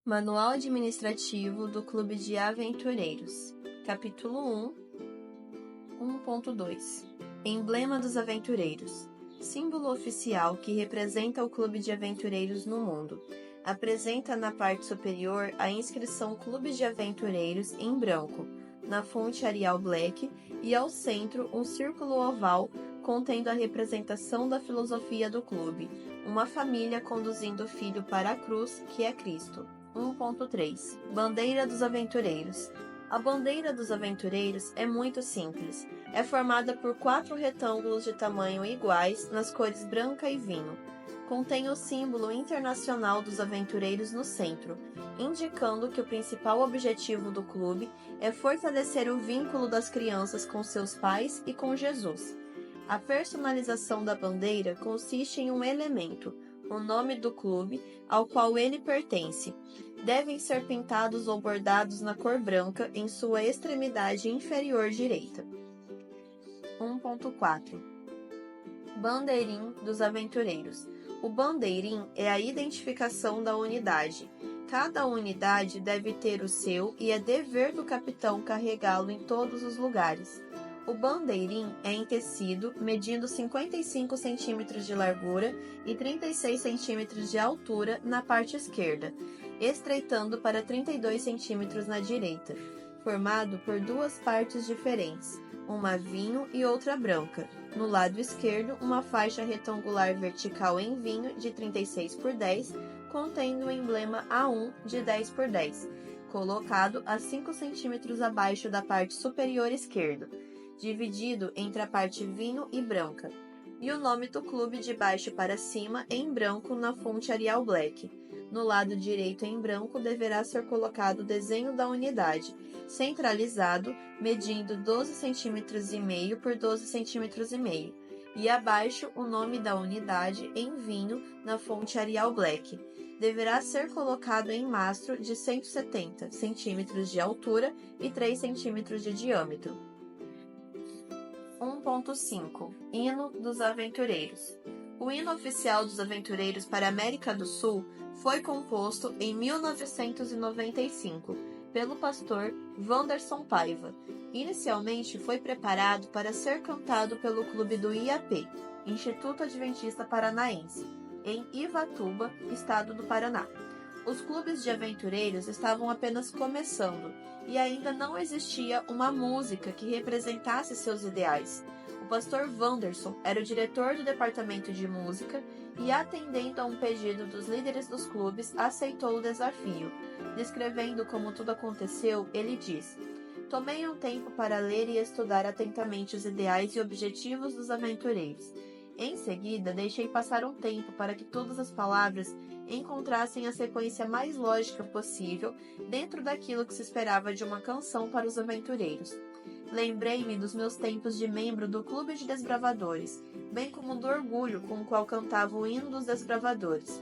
Manual Administrativo do Clube de Aventureiros. Capítulo 1, 1.2. Emblema dos Aventureiros. Símbolo oficial que representa o Clube de Aventureiros no mundo. Apresenta na parte superior a inscrição Clube de Aventureiros em branco, na fonte Arial Black, e ao centro um círculo oval contendo a representação da filosofia do clube, uma família conduzindo o filho para a cruz, que é Cristo. 1.3. Bandeira dos Aventureiros. A bandeira dos Aventureiros é muito simples. É formada por 4 retângulos de tamanho iguais nas cores branca e vinho. Contém o símbolo internacional dos aventureiros no centro, indicando que o principal objetivo do clube é fortalecer o vínculo das crianças com seus pais e com Jesus. A personalização da bandeira consiste em um elemento, o nome do clube ao qual ele pertence. Devem ser pintados ou bordados na cor branca em sua extremidade inferior direita. 1.4. Bandeirim dos Aventureiros. O bandeirim é a identificação da unidade. Cada unidade deve ter o seu e é dever do capitão carregá-lo em todos os lugares. O bandeirim é em tecido, medindo 55 cm de largura e 36 cm de altura na parte esquerda, estreitando para 32 cm na direita, formado por 2 partes diferentes, uma vinho e outra branca. No lado esquerdo, uma faixa retangular vertical em vinho de 36 por 10, contendo o emblema A1 de 10 por 10, colocado a 5 cm abaixo da parte superior esquerda, dividido entre a parte vinho e branca, e o nome do clube de baixo para cima em branco na fonte Arial Black. No lado direito em branco deverá ser colocado o desenho da unidade, centralizado, medindo 12,5 cm por 12,5 cm, e abaixo o nome da unidade em vinho na fonte Arial Black. Deverá ser colocado em mastro de 170 cm de altura e 3 cm de diâmetro. 1.5. Hino dos Aventureiros. O hino oficial dos aventureiros para a América do Sul foi composto em 1995 pelo pastor Wanderson Paiva. Inicialmente foi preparado para ser cantado pelo clube do IAP, Instituto Adventista Paranaense, em Ivatuba, estado do Paraná. Os clubes de aventureiros estavam apenas começando e ainda não existia uma música que representasse seus ideais. O pastor Wanderson era o diretor do departamento de música e, atendendo a um pedido dos líderes dos clubes, aceitou o desafio. Descrevendo como tudo aconteceu, ele diz: "Tomei um tempo para ler e estudar atentamente os ideais e objetivos dos aventureiros. Em seguida, deixei passar um tempo para que todas as palavras encontrassem a sequência mais lógica possível dentro daquilo que se esperava de uma canção para os aventureiros. Lembrei-me dos meus tempos de membro do Clube de Desbravadores, bem como do orgulho com o qual cantava o hino dos desbravadores,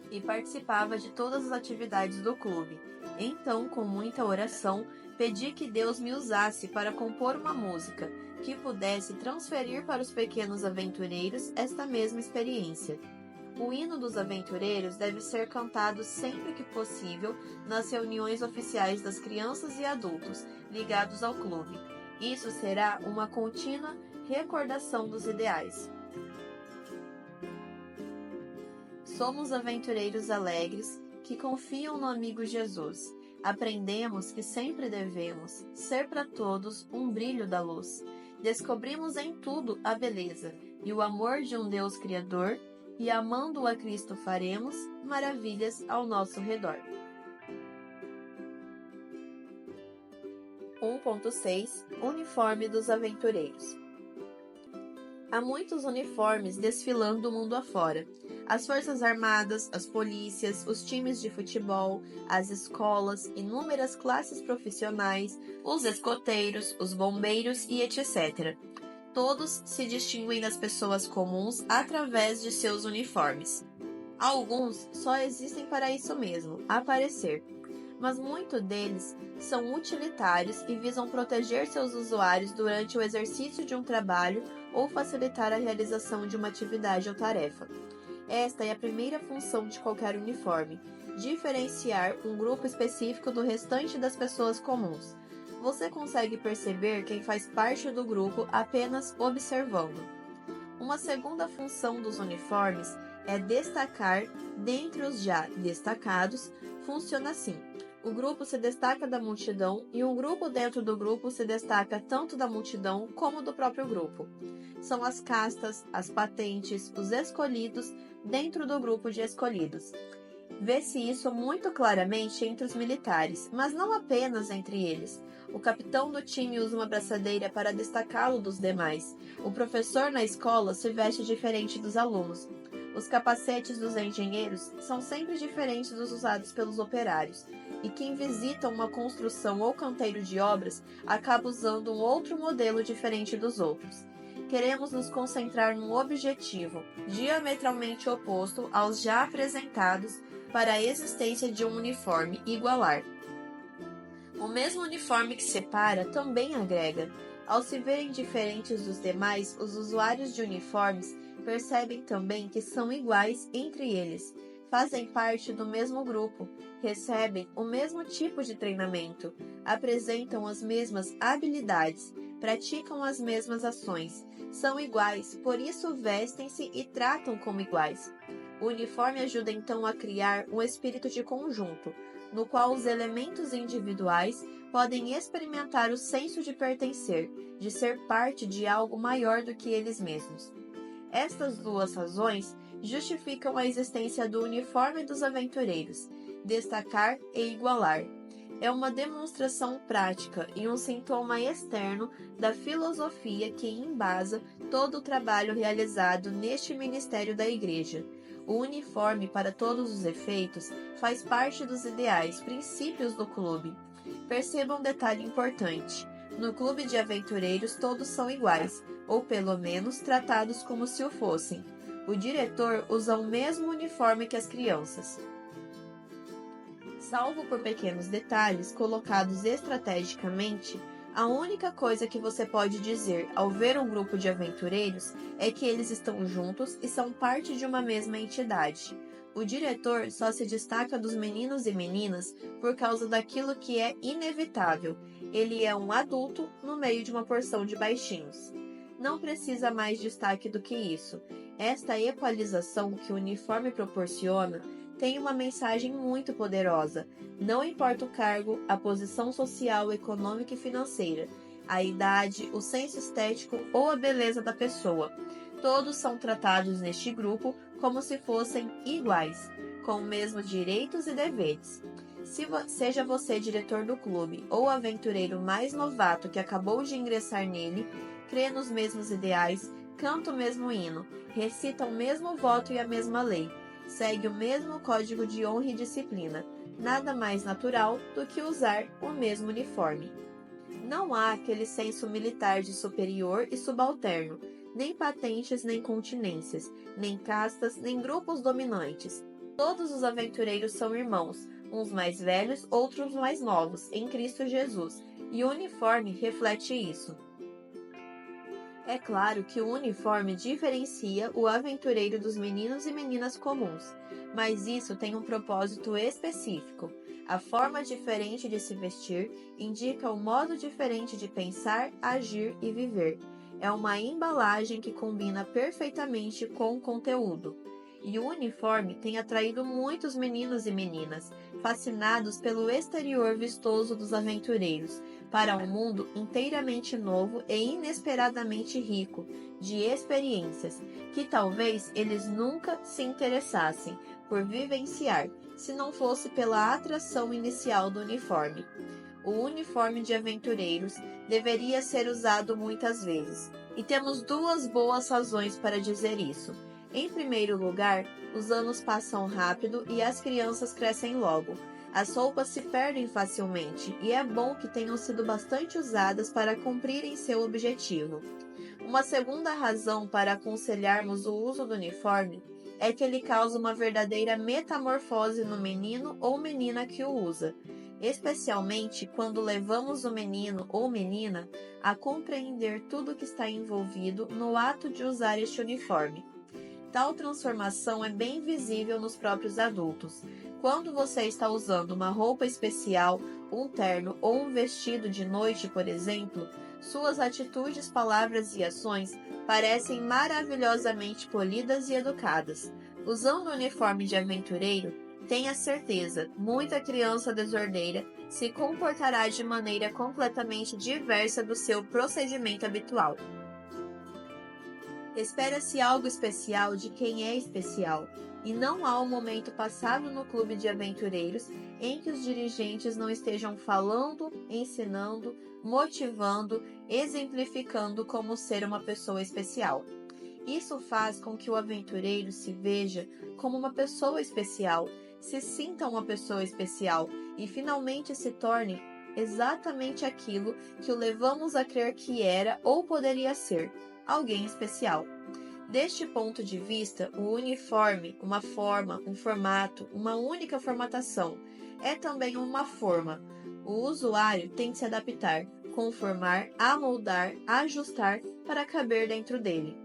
e participava de todas as atividades do clube. Então, com muita oração, pedi que Deus me usasse para compor uma música que pudesse transferir para os pequenos aventureiros esta mesma experiência. O hino dos aventureiros deve ser cantado sempre que possível nas reuniões oficiais das crianças e adultos ligados ao clube. Isso será uma contínua recordação dos ideais. Somos aventureiros alegres que confiam no amigo Jesus. Aprendemos que sempre devemos ser para todos um brilho da luz. Descobrimos em tudo a beleza e o amor de um Deus Criador, e amando a Cristo faremos maravilhas ao nosso redor." 1.6. Uniforme dos Aventureiros. Há muitos uniformes desfilando mundo afora. As Forças Armadas, as polícias, os times de futebol, as escolas, inúmeras classes profissionais, os escoteiros, os bombeiros e etc. Todos se distinguem das pessoas comuns através de seus uniformes. Alguns só existem para isso mesmo, aparecer. Mas muitos deles são utilitários e visam proteger seus usuários durante o exercício de um trabalho ou facilitar a realização de uma atividade ou tarefa. Esta é a primeira função de qualquer uniforme: diferenciar um grupo específico do restante das pessoas comuns. Você consegue perceber quem faz parte do grupo apenas observando. Uma segunda função dos uniformes é destacar dentre os já destacados. Funciona assim: o grupo se destaca da multidão e um grupo dentro do grupo se destaca tanto da multidão como do próprio grupo. São as castas, as patentes, os escolhidos dentro do grupo de escolhidos. Vê-se isso muito claramente entre os militares, mas não apenas entre eles. O capitão do time usa uma braçadeira para destacá-lo dos demais. O professor na escola se veste diferente dos alunos. Os capacetes dos engenheiros são sempre diferentes dos usados pelos operários. E quem visita uma construção ou canteiro de obras acaba usando um outro modelo diferente dos outros. Queremos nos concentrar num objetivo diametralmente oposto aos já apresentados para a existência de um uniforme igualar. O mesmo uniforme que separa também agrega. Ao se verem diferentes dos demais, os usuários de uniformes percebem também que são iguais entre eles, fazem parte do mesmo grupo, recebem o mesmo tipo de treinamento, apresentam as mesmas habilidades, praticam as mesmas ações, são iguais, por isso vestem-se e tratam como iguais. O uniforme ajuda então a criar um espírito de conjunto, no qual os elementos individuais podem experimentar o senso de pertencer, de ser parte de algo maior do que eles mesmos. Estas duas razões justificam a existência do uniforme dos aventureiros, destacar e igualar. É uma demonstração prática e um sintoma externo da filosofia que embasa todo o trabalho realizado neste ministério da Igreja. O uniforme, para todos os efeitos, faz parte dos ideais, princípios do clube. Perceba um detalhe importante. No clube de aventureiros todos são iguais, ou pelo menos tratados como se o fossem. O diretor usa o mesmo uniforme que as crianças. Salvo por pequenos detalhes colocados estrategicamente, a única coisa que você pode dizer ao ver um grupo de aventureiros é que eles estão juntos e são parte de uma mesma entidade. O diretor só se destaca dos meninos e meninas por causa daquilo que é inevitável. Ele é um adulto no meio de uma porção de baixinhos. Não precisa mais destaque do que isso. Esta equalização que o uniforme proporciona tem uma mensagem muito poderosa. Não importa o cargo, a posição social, econômica e financeira, a idade, o senso estético ou a beleza da pessoa. Todos são tratados neste grupo como se fossem iguais, com os mesmos direitos e deveres. Seja você diretor do clube ou aventureiro mais novato que acabou de ingressar nele, crê nos mesmos ideais, canta o mesmo hino, recita o mesmo voto e a mesma lei, segue o mesmo código de honra e disciplina. Nada mais natural do que usar o mesmo uniforme. Não há aquele senso militar de superior e subalterno, nem patentes nem continências, nem castas nem grupos dominantes. Todos os aventureiros são irmãos, uns mais velhos, outros mais novos, em Cristo Jesus, e o uniforme reflete isso. É claro que o uniforme diferencia o aventureiro dos meninos e meninas comuns, mas isso tem um propósito específico. A forma diferente de se vestir indica um modo diferente de pensar, agir e viver. É uma embalagem que combina perfeitamente com o conteúdo. E o uniforme tem atraído muitos meninos e meninas, fascinados pelo exterior vistoso dos aventureiros, para um mundo inteiramente novo e inesperadamente rico de experiências, que talvez eles nunca se interessassem por vivenciar, se não fosse pela atração inicial do uniforme. O uniforme de aventureiros deveria ser usado muitas vezes, e temos duas boas razões para dizer isso. Em primeiro lugar, os anos passam rápido e as crianças crescem logo. As roupas se perdem facilmente e é bom que tenham sido bastante usadas para cumprirem seu objetivo. Uma segunda razão para aconselharmos o uso do uniforme é que ele causa uma verdadeira metamorfose no menino ou menina que o usa, especialmente quando levamos o menino ou menina a compreender tudo o que está envolvido no ato de usar este uniforme. Tal transformação é bem visível nos próprios adultos. Quando você está usando uma roupa especial, um terno ou um vestido de noite, por exemplo, suas atitudes, palavras e ações parecem maravilhosamente polidas e educadas. Usando o uniforme de aventureiro, tenha certeza, muita criança desordeira se comportará de maneira completamente diversa do seu procedimento habitual. Espera-se algo especial de quem é especial, e não há um momento passado no clube de aventureiros em que os dirigentes não estejam falando, ensinando, motivando, exemplificando como ser uma pessoa especial. Isso faz com que o aventureiro se veja como uma pessoa especial, se sinta uma pessoa especial e finalmente se torne exatamente aquilo que o levamos a crer que era ou poderia ser, alguém especial. Deste ponto de vista, o uniforme, uma forma, um formato, uma única formatação, é também uma forma. O usuário tem que se adaptar, conformar, amoldar, ajustar para caber dentro dele.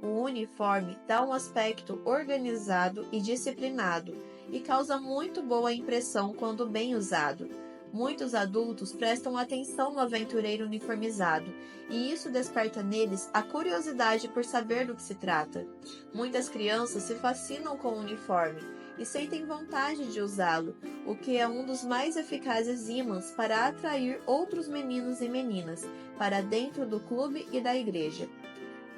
O uniforme dá um aspecto organizado e disciplinado e causa muito boa impressão quando bem usado. Muitos adultos prestam atenção no aventureiro uniformizado, e isso desperta neles a curiosidade por saber do que se trata. Muitas crianças se fascinam com o uniforme e sentem vontade de usá-lo, o que é um dos mais eficazes ímãs para atrair outros meninos e meninas para dentro do clube e da igreja.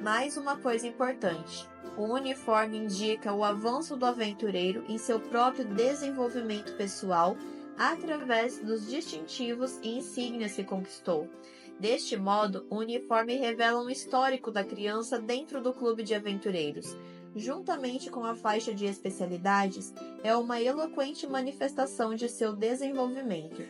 Mais uma coisa importante: o uniforme indica o avanço do aventureiro em seu próprio desenvolvimento pessoal através dos distintivos e insígnias que conquistou. Deste modo, o uniforme revela um histórico da criança dentro do clube de aventureiros. Juntamente com a faixa de especialidades, é uma eloquente manifestação de seu desenvolvimento.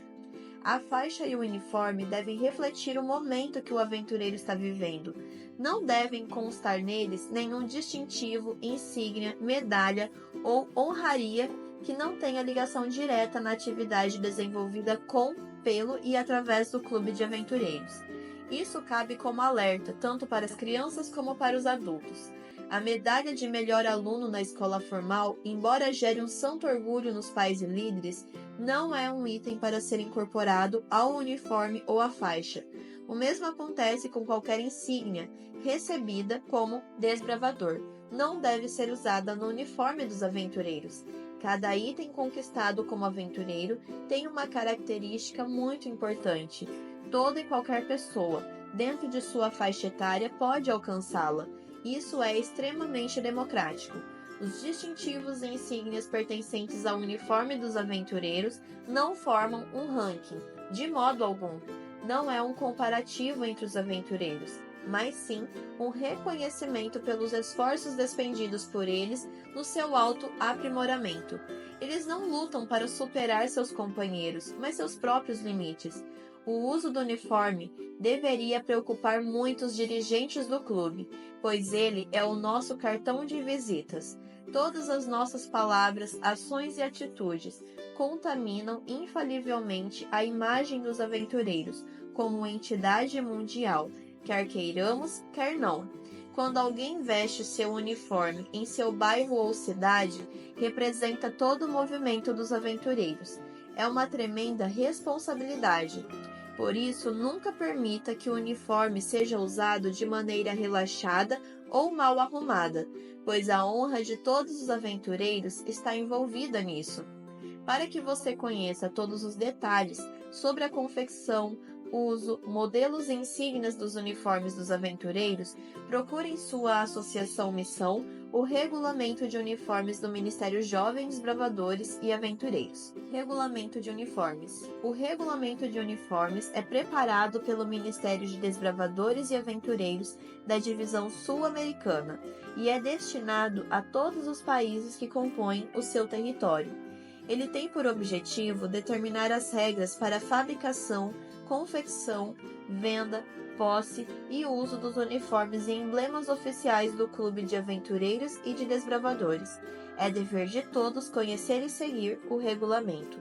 A faixa e o uniforme devem refletir o momento que o aventureiro está vivendo. Não devem constar neles nenhum distintivo, insígnia, medalha ou honraria que não tenha ligação direta na atividade desenvolvida com, pelo e através do clube de aventureiros. Isso cabe como alerta tanto para as crianças como para os adultos. A medalha de melhor aluno na escola formal, embora gere um santo orgulho nos pais e líderes, não é um item para ser incorporado ao uniforme ou à faixa. O mesmo acontece com qualquer insígnia recebida como desbravador. Não deve ser usada no uniforme dos aventureiros. Cada item conquistado como aventureiro tem uma característica muito importante. Toda e qualquer pessoa, dentro de sua faixa etária, pode alcançá-la. Isso é extremamente democrático. Os distintivos e insígnias pertencentes ao uniforme dos aventureiros não formam um ranking, de modo algum. Não é um comparativo entre os aventureiros, mas sim um reconhecimento pelos esforços despendidos por eles no seu auto-aprimoramento. Eles não lutam para superar seus companheiros, mas seus próprios limites. O uso do uniforme deveria preocupar muitos dirigentes do clube, pois ele é o nosso cartão de visitas. Todas as nossas palavras, ações e atitudes contaminam infalivelmente a imagem dos aventureiros como entidade mundial, quer queiramos, quer não. Quando alguém veste seu uniforme em seu bairro ou cidade, representa todo o movimento dos aventureiros. É uma tremenda responsabilidade. Por isso, nunca permita que o uniforme seja usado de maneira relaxada ou mal arrumada, pois a honra de todos os aventureiros está envolvida nisso. Para que você conheça todos os detalhes sobre a confecção, uso, modelos e insígnias dos uniformes dos aventureiros, procure em sua associação Missão o Regulamento de Uniformes do Ministério Jovem Desbravadores e Aventureiros. Regulamento de Uniformes. O Regulamento de Uniformes é preparado pelo Ministério de Desbravadores e Aventureiros da Divisão Sul-Americana e é destinado a todos os países que compõem o seu território. Ele tem por objetivo determinar as regras para a fabricação, confecção, venda, posse e uso dos uniformes e emblemas oficiais do Clube de Aventureiros e de Desbravadores. É dever de todos conhecer e seguir o regulamento.